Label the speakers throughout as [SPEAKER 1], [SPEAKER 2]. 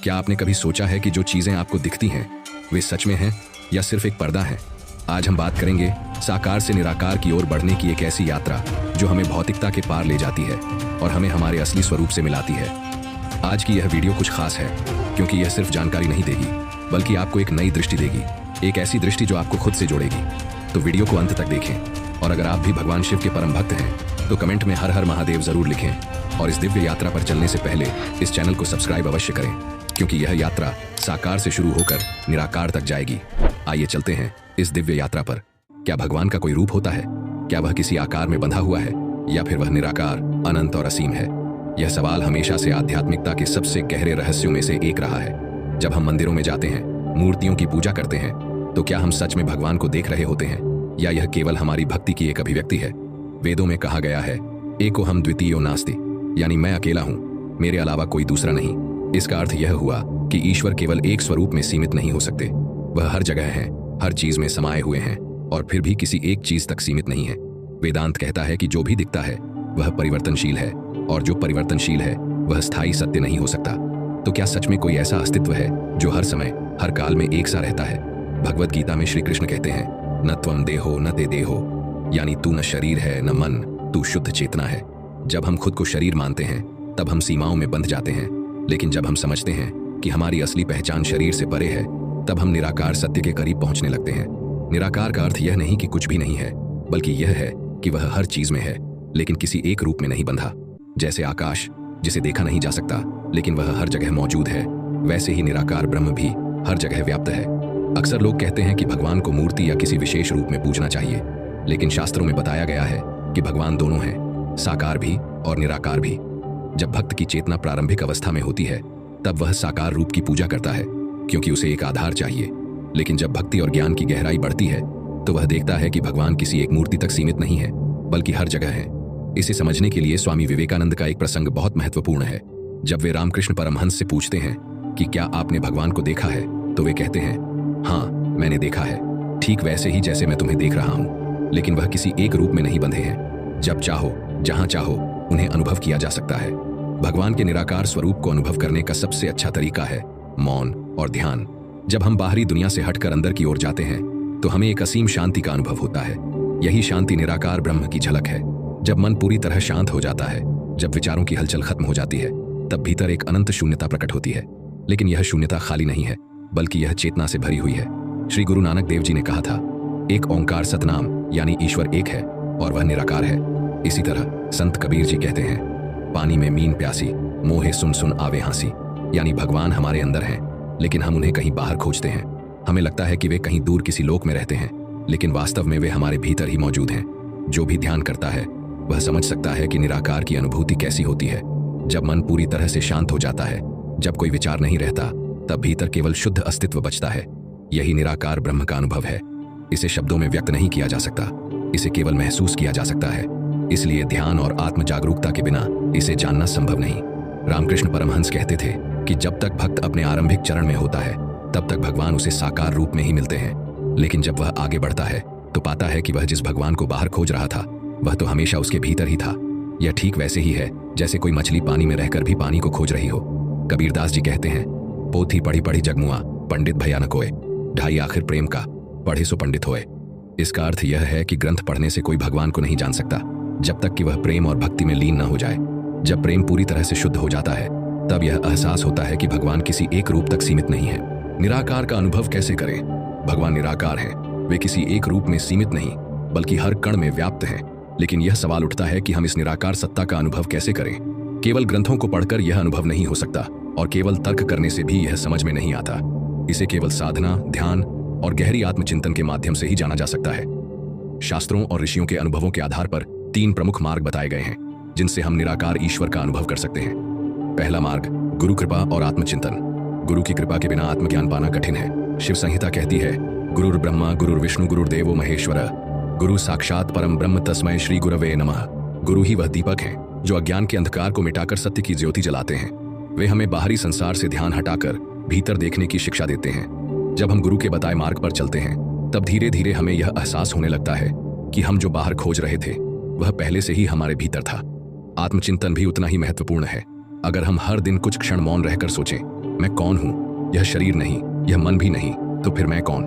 [SPEAKER 1] क्या आपने कभी सोचा है कि जो चीजें आपको दिखती हैं वे सच में हैं या सिर्फ एक पर्दा है? आज हम बात करेंगे साकार से निराकार की ओर बढ़ने की एक ऐसी यात्रा जो हमें भौतिकता के पार ले जाती है और हमें हमारे असली स्वरूप से मिलाती है। आज की यह वीडियो कुछ खास है क्योंकि यह सिर्फ जानकारी नहीं देगी बल्कि आपको एक नई दृष्टि देगी, एक ऐसी दृष्टि जो आपको खुद से जोड़ेगी। तो वीडियो को अंत तक देखें और अगर आप भी भगवान शिव के परम भक्त हैं तो कमेंट में हर हर महादेव जरूर लिखें और इस दिव्य यात्रा पर चलने से पहले इस चैनल को सब्सक्राइब अवश्य करें क्योंकि यह यात्रा साकार से शुरू होकर निराकार तक जाएगी। आइए चलते हैं इस दिव्य यात्रा पर। क्या भगवान का कोई रूप होता है? क्या वह किसी आकार में बंधा हुआ है या फिर वह निराकार, अनंत और असीम है? यह सवाल हमेशा से आध्यात्मिकता के सबसे गहरे रहस्यों में से एक रहा है। जब हम मंदिरों में जाते हैं, मूर्तियों की पूजा करते हैं, तो क्या हम सच में भगवान को देख रहे होते हैं या यह केवल हमारी भक्ति की एक अभिव्यक्ति है? वेदों में कहा गया है, एको हम द्वितीयो नास्ति, यानी मैं अकेला हूं, मेरे अलावा कोई दूसरा नहीं। इसका अर्थ यह हुआ कि ईश्वर केवल एक स्वरूप में सीमित नहीं हो सकते। वह हर जगह है, हर चीज में समाये हुए हैं और फिर भी किसी एक चीज तक सीमित नहीं है। वेदांत कहता है कि जो भी दिखता है वह परिवर्तनशील है और जो परिवर्तनशील है वह स्थायी सत्य नहीं हो सकता। तो क्या सच में कोई ऐसा अस्तित्व है जो हर समय, हर काल में एक सा रहता है? भगवत गीता में श्री कृष्ण कहते हैं, न त्वम देहो न ते देहो, यानी तू न शरीर है न मन, तू शुद्ध चेतना है। जब हम खुद को शरीर मानते हैं तब हम सीमाओं में बंध जाते हैं, लेकिन जब हम समझते हैं कि हमारी असली पहचान शरीर से परे है तब हम निराकार सत्य के करीब पहुंचने लगते हैं। निराकार का अर्थ यह नहीं कि कुछ भी नहीं है, बल्कि यह है कि वह हर चीज में है लेकिन किसी एक रूप में नहीं बंधा। जैसे आकाश जिसे देखा नहीं जा सकता लेकिन वह हर जगह मौजूद है, वैसे ही निराकार ब्रह्म भी हर जगह व्याप्त है। अक्सर लोग कहते हैं कि भगवान को मूर्ति या किसी विशेष रूप में पूजना चाहिए, लेकिन शास्त्रों में बताया गया है कि भगवान दोनों हैं, साकार भी और निराकार भी। जब भक्त की चेतना प्रारंभिक अवस्था में होती है तब वह साकार रूप की पूजा करता है क्योंकि उसे एक आधार चाहिए, लेकिन जब भक्ति और ज्ञान की गहराई बढ़ती है तो वह देखता है कि भगवान किसी एक मूर्ति तक सीमित नहीं है बल्कि हर जगह है। इसे समझने के लिए स्वामी विवेकानंद का एक प्रसंग बहुत महत्वपूर्ण है। जब वे रामकृष्ण परमहंस से पूछते हैं कि क्या आपने भगवान को देखा है, तो वे कहते हैं, हाँ मैंने देखा है, ठीक वैसे ही जैसे मैं तुम्हें देख रहा हूं, लेकिन वह किसी एक रूप में नहीं बंधे हैं। जब चाहो, जहां चाहो उन्हें अनुभव किया जा सकता है। भगवान के निराकार स्वरूप को अनुभव करने का सबसे अच्छा तरीका है मौन और ध्यान। जब हम बाहरी दुनिया से हटकर अंदर की ओर जाते हैं तो हमें एक असीम शांति का अनुभव होता है। यही शांति निराकार ब्रह्म की झलक है। जब मन पूरी तरह शांत हो जाता है, जब विचारों की हलचल खत्म हो जाती है, तब भीतर एक अनंत शून्यता प्रकट होती है। लेकिन यह शून्यता खाली नहीं है, बल्कि यह चेतना से भरी हुई है। श्री गुरु नानक देव जी ने कहा था, एक ओंकार सतनाम, यानी ईश्वर एक है और वह निराकार है। इसी तरह संत कबीर जी कहते हैं, पानी में मीन प्यासी, मोहे सुन सुन आवे हांसी, यानी भगवान हमारे अंदर हैं लेकिन हम उन्हें कहीं बाहर खोजते हैं। हमें लगता है कि वे कहीं दूर किसी लोक में रहते हैं, लेकिन वास्तव में वे हमारे भीतर ही मौजूद हैं। जो भी ध्यान करता है वह समझ सकता है कि निराकार की अनुभूति कैसी होती है। जब मन पूरी तरह से शांत हो जाता है, जब कोई विचार नहीं रहता, तब भीतर केवल शुद्ध अस्तित्व बचता है। यही निराकार ब्रह्म का अनुभव है। इसे शब्दों में व्यक्त नहीं किया जा सकता, इसे केवल महसूस किया जा सकता है। इसलिए ध्यान और आत्म जागरूकता के बिना इसे जानना संभव नहीं। रामकृष्ण परमहंस कहते थे कि जब तक भक्त अपने आरंभिक चरण में होता है तब तक भगवान उसे साकार रूप में ही मिलते हैं, लेकिन जब वह आगे बढ़ता है तो पाता है कि वह जिस भगवान को बाहर खोज रहा था वह तो हमेशा उसके भीतर ही था। यह ठीक वैसे ही है जैसे कोई मछली पानी में रहकर भी पानी को खोज रही हो। कबीरदास जी कहते हैं, पोथी पढ़ी पढ़ी जगमुआ, पंडित भया न कोय, ढाई आखिर प्रेम का, पढ़े सो पंडित होए। इसका अर्थ यह है कि ग्रंथ पढ़ने से कोई भगवान को नहीं जान सकता जब तक कि वह प्रेम और भक्ति में लीन न हो जाए। जब प्रेम पूरी तरह से शुद्ध हो जाता है तब यह एहसास होता है कि भगवान किसी एक रूप तक सीमित नहीं है। निराकार का अनुभव कैसे करें? भगवान निराकार हैं, वे किसी एक रूप में सीमित नहीं बल्कि हर कण में व्याप्त हैं। लेकिन यह सवाल उठता है कि हम इस निराकार सत्ता का अनुभव कैसे करें? केवल ग्रंथों को पढ़कर यह अनुभव नहीं हो सकता और केवल तर्क करने से भी यह समझ में नहीं आता। इसे केवल साधना, ध्यान और गहरी आत्मचिंतन के माध्यम से ही जाना जा सकता है। शास्त्रों और ऋषियों के अनुभवों के आधार पर 3 प्रमुख मार्ग बताए गए हैं जिनसे हम निराकार ईश्वर का अनुभव कर सकते हैं। पहला मार्ग, गुरु कृपा और आत्मचिंतन। गुरु की कृपा के बिना आत्मज्ञान पाना कठिन है। शिव संहिता कहती है, गुरुर् ब्रह्मा गुरुर्विष्णु गुरुर्देवो महेश्वर, गुरु साक्षात परम ब्रह्म तस्मै श्री गुरवे नमः। गुरु ही वह दीपक हैं जो अज्ञान के अंधकार को मिटाकर सत्य की ज्योति जलाते हैं। वे हमें बाहरी संसार से ध्यान हटाकर भीतर देखने की शिक्षा देते हैं। जब हम गुरु के बताए मार्ग पर चलते हैं तब धीरे धीरे हमें यह एहसास होने लगता है कि हम जो बाहर खोज रहे थे वह पहले से ही हमारे भीतर था। आत्मचिंतन भी उतना ही महत्वपूर्ण है। अगर हम हर दिन कुछ क्षण मौन रहकर सोचें, मैं कौन हूं, यह शरीर नहीं, यह मन भी नहीं, तो फिर मैं कौन,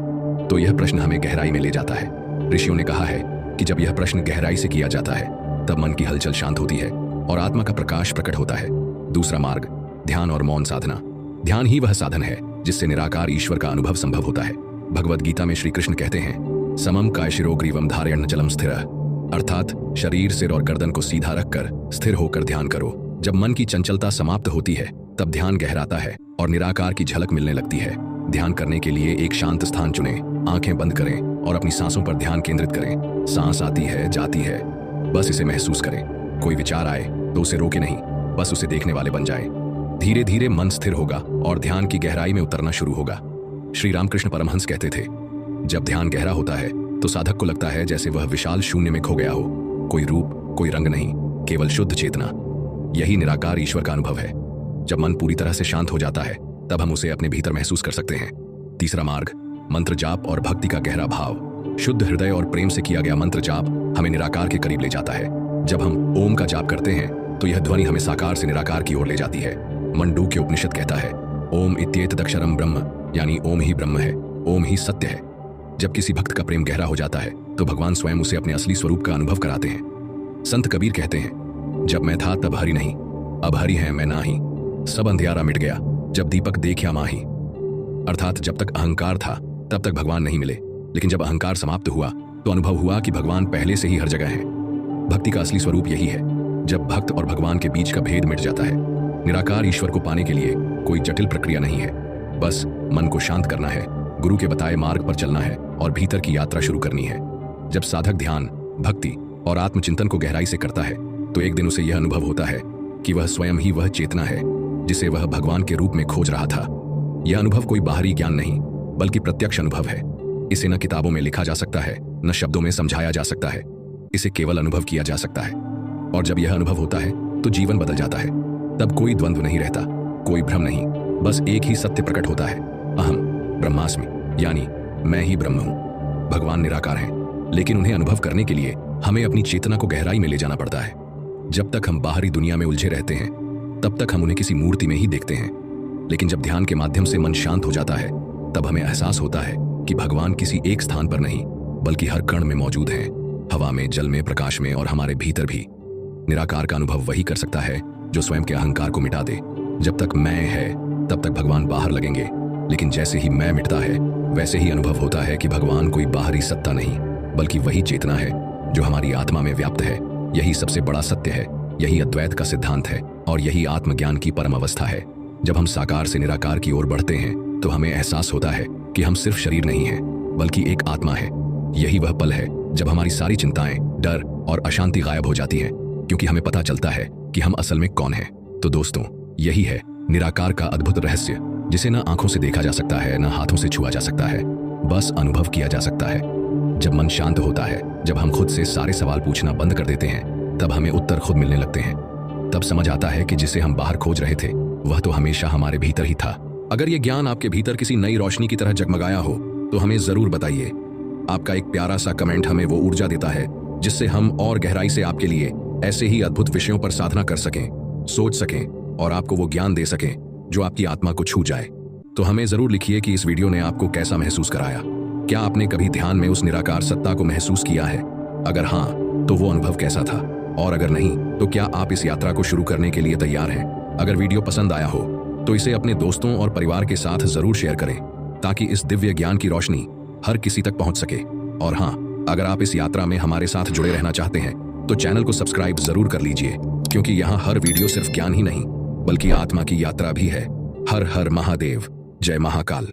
[SPEAKER 1] तो यह प्रश्न हमें गहराई में ले जाता है। ऋषियों ने कहा है कि जब यह प्रश्न गहराई से किया जाता है तब मन की हलचल शांत होती है और आत्मा का प्रकाश प्रकट होता है। दूसरा मार्ग, ध्यान और मौन साधना। ध्यान ही वह साधन है जिससे निराकार ईश्वर का अनुभव संभव होता है। भगवद गीता में श्री कृष्ण कहते हैं, समम कायशिरो ग्रीवम धारयन् जलम स्थिर, अर्थात शरीर, सिर और गर्दन को सीधा रखकर स्थिर होकर ध्यान करो। जब मन की चंचलता समाप्त होती है तब ध्यान गहराता है और निराकार की झलक मिलने लगती है। ध्यान करने के लिए एक शांत स्थान चुनें, आंखें बंद करें और अपनी सांसों पर ध्यान केंद्रित करें। सांस आती है, जाती है, बस इसे महसूस करें। कोई विचार आए तो उसे रोके नहीं, बस उसे देखने वाले बन जाएं। धीरे धीरे मन स्थिर होगा और ध्यान की गहराई में उतरना शुरू होगा। श्री रामकृष्ण परमहंस कहते थे, जब ध्यान गहरा होता है तो साधक को लगता है जैसे वह विशाल शून्य में खो गया हो। कोई रूप, कोई रंग नहीं, केवल शुद्ध चेतना। यही निराकार ईश्वर का अनुभव है। जब मन पूरी तरह से शांत हो जाता है तब हम उसे अपने भीतर महसूस कर सकते हैं। तीसरा मार्ग, मंत्र जाप और भक्ति का गहरा भाव। शुद्ध हृदय और प्रेम से किया गया मंत्र जाप हमें निराकार के करीब ले जाता है। जब हम ओम का जाप करते हैं तो यह ध्वनि हमें साकार से निराकार की ओर ले जाती है। मंडूक्य उपनिषद कहता है, ओम इत्येतदक्षरम ब्रह्म, यानी ओम ही ब्रह्म है, ओम ही सत्य है। जब किसी भक्त का प्रेम गहरा हो जाता है तो भगवान स्वयं उसे अपने असली स्वरूप का अनुभव कराते हैं। संत कबीर कहते हैं, जब मैं था तब हरि नहीं, अब हरि है मैं नाही, सब अंधियारा मिट गया जब दीपक देखा माही। अर्थात जब तक अहंकार था तब तक भगवान नहीं मिले, लेकिन जब अहंकार समाप्त हुआ तो अनुभव हुआ कि भगवान पहले से ही हर जगह है। भक्ति का असली स्वरूप यही है, जब भक्त और भगवान के बीच का भेद मिट जाता है। निराकार ईश्वर को पाने के लिए कोई जटिल प्रक्रिया नहीं है, बस मन को शांत करना है, गुरु के बताए मार्ग पर चलना है और भीतर की यात्रा शुरू करनी है। जब साधक ध्यान, भक्ति और आत्मचिंतन को गहराई से करता है तो एक दिन उसे यह अनुभव होता है कि वह स्वयं ही वह चेतना है जिसे वह भगवान के रूप में खोज रहा था। यह अनुभव कोई बाहरी ज्ञान नहीं बल्कि प्रत्यक्ष अनुभव है। इसे न किताबों में लिखा जा सकता है, न शब्दों में समझाया जा सकता है, इसे केवल अनुभव किया जा सकता है। और जब यह अनुभव होता है तो जीवन बदल जाता है। तब कोई द्वंद्व नहीं रहता, कोई भ्रम नहीं, बस एक ही सत्य प्रकट होता है, अहम ब्रह्मास्मि, यानी मैं ही ब्रह्म हूं। भगवान निराकार हैं, लेकिन उन्हें अनुभव करने के लिए हमें अपनी चेतना को गहराई में ले जाना पड़ता है। जब तक हम बाहरी दुनिया में उलझे रहते हैं तब तक हम उन्हें किसी मूर्ति में ही देखते हैं, लेकिन जब ध्यान के माध्यम से मन शांत हो जाता है तब हमें एहसास होता है कि भगवान किसी एक स्थान पर नहीं बल्कि हर कण में मौजूद हैं, हवा में, जल में, प्रकाश में और हमारे भीतर भी। निराकार का अनुभव वही कर सकता है जो स्वयं के अहंकार को मिटा दे। जब तक मैं है तब तक भगवान बाहर लगेंगे, लेकिन जैसे ही मैं मिटता है वैसे ही अनुभव होता है कि भगवान कोई बाहरी सत्ता नहीं बल्कि वही चेतना है जो हमारी आत्मा में व्याप्त है। यही सबसे बड़ा सत्य है, यही अद्वैत का सिद्धांत है और यही आत्मज्ञान की परम अवस्था है। जब हम साकार से निराकार की ओर बढ़ते हैं तो हमें एहसास होता है कि हम सिर्फ शरीर नहीं हैं बल्कि एक आत्मा है। यही वह पल है जब हमारी सारी चिंताएं, डर और अशांति गायब हो जाती हैं, क्योंकि हमें पता चलता है कि हम असल में कौन हैं। तो दोस्तों, यही है निराकार का अद्भुत रहस्य, जिसे न आंखों से देखा जा सकता है, न हाथों से छुआ जा सकता है, बस अनुभव किया जा सकता है। जब मन शांत होता है, जब हम खुद से सारे सवाल पूछना बंद कर देते हैं, तब हमें उत्तर खुद मिलने लगते हैं। तब समझ आता है कि जिसे हम बाहर खोज रहे थे वह तो हमेशा हमारे भीतर ही था। अगर ये ज्ञान आपके भीतर किसी नई रोशनी की तरह जगमगाया हो तो हमें जरूर बताइए। आपका एक प्यारा सा कमेंट हमें वो ऊर्जा देता है जिससे हम और गहराई से आपके लिए ऐसे ही अद्भुत विषयों पर साधना कर सकें, सोच सकें और आपको वो ज्ञान दे सकें जो आपकी आत्मा को छू जाए। तो हमें जरूर लिखिए कि इस वीडियो ने आपको कैसा महसूस कराया। क्या आपने कभी ध्यान में उस निराकार सत्ता को महसूस किया है? अगर हाँ, तो वो अनुभव कैसा था? और अगर नहीं, तो क्या आप इस यात्रा को शुरू करने के लिए तैयार हैं? अगर वीडियो पसंद आया हो तो इसे अपने दोस्तों और परिवार के साथ जरूर शेयर करें, ताकि इस दिव्य ज्ञान की रोशनी हर किसी तक पहुंच सके। और हाँ, अगर आप इस यात्रा में हमारे साथ जुड़े रहना चाहते हैं तो चैनल को सब्सक्राइब जरूर कर लीजिए, क्योंकि यहाँ हर वीडियो सिर्फ ज्ञान ही नहीं बल्कि आत्मा की यात्रा भी है। हर हर महादेव, जय महाकाल।